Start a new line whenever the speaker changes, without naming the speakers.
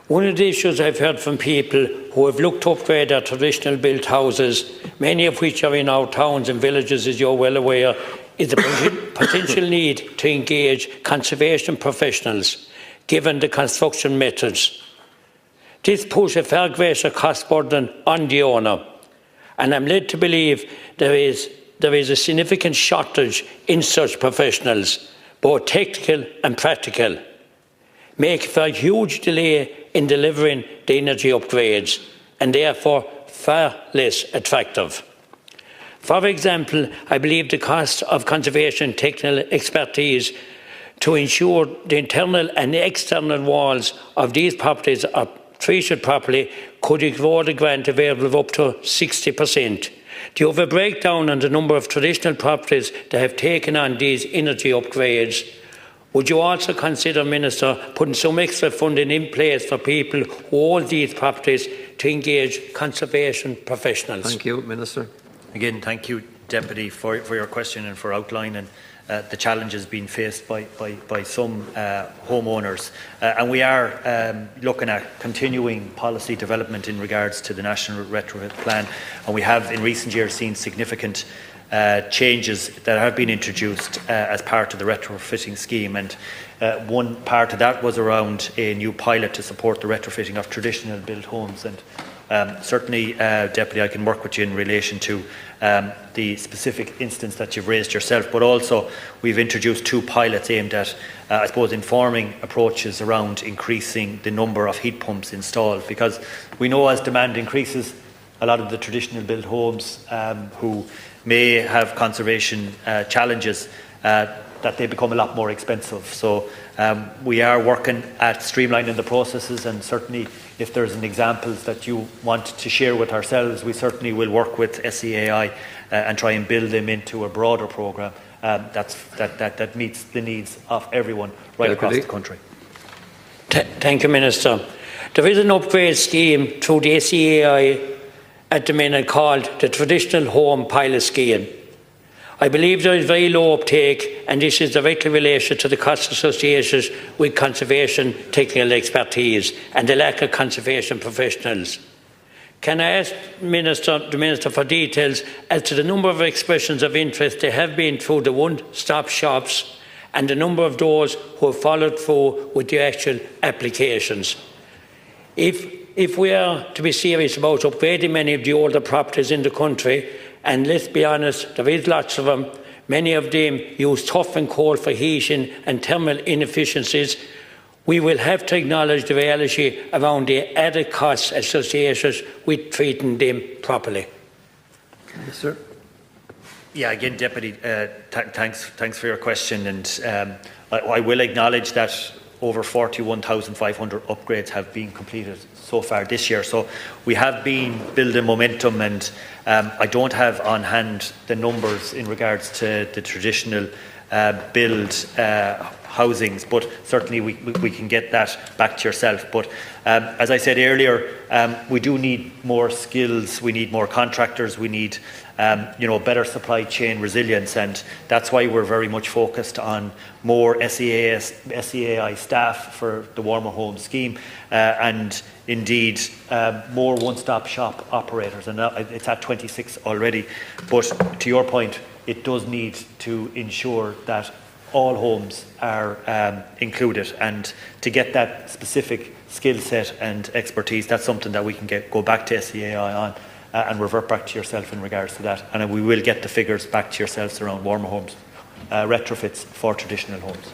One of the issues I've heard from people who have looked to upgrade their traditional built houses, many of which are in our towns and villages, as you're well aware, is the potential need to engage conservation professionals, given the construction methods. This puts a far greater cost burden on the owner, and I'm led to believe there is a significant shortage in such professionals, both technical and practical, making for a huge delay in delivering the energy upgrades and therefore far less attractive. For example, I believe the cost of conservation technical expertise to ensure the internal and external walls of these properties are treated properly could erode the grant available of up to 60%. Do you have a breakdown on the number of traditional properties that have taken on these energy upgrades? Would you also consider, Minister, putting some extra funding in place for people who own these properties to engage conservation professionals?
Thank you, Minister.
Again, thank you, Deputy, for your question and for outlining the challenges being faced by some homeowners. And we are looking at continuing policy development in regards to the National Retrofit Plan. And we have in recent years seen significant changes that have been introduced as part of the retrofitting scheme, and one part of that was around a new pilot to support the retrofitting of traditional built homes. And certainly, Deputy, I can work with you in relation to the specific instance that you've raised yourself, but also we've introduced 2 pilots aimed at, I suppose, informing approaches around increasing the number of heat pumps installed, because we know as demand increases, a lot of the traditional built homes who may have conservation challenges, that they become a lot more expensive. So we are working at streamlining the processes, and certainly if there's an examples that you want to share with ourselves, we certainly will work with SEAI and try and build them into a broader programme that meets the needs of everyone right across the country.
Thank you, Minister. There is an upgrade scheme through the SEAI at the minute called the Traditional Home Pilot Scheme. I believe there is very low uptake, and this is directly related to the costs associated with conservation technical expertise and the lack of conservation professionals. Can I ask the Minister for details as to the number of expressions of interest there have been through the one-stop shops and the number of those who have followed through with the actual applications? If we are to be serious about upgrading many of the older properties in the country, and let's be honest, there is lots of them, many of them use tough and coal for heating and thermal inefficiencies, we will have to acknowledge the reality around the added costs associated with treating them properly.
Yes, sir.
Yeah, again, Deputy, thanks for your question, and I will acknowledge that over 41,500 upgrades have been completed so far this year. So we have been building momentum, and I don't have on hand the numbers in regards to the traditional build housings, but certainly we can get that back to yourself. But as I said earlier, we do need more skills, we need more contractors, we need better supply chain resilience, and that's why we're very much focused on more SEAI staff for the Warmer Homes scheme, and indeed more one-stop shop operators, and it's at 26 already. But to your point, it does need to ensure that all homes are included, and to get that specific skill set and expertise, that's something that we can go back to SEAI on and revert back to yourself in regards to that, and we will get the figures back to yourselves around Warmer Homes retrofits for traditional homes.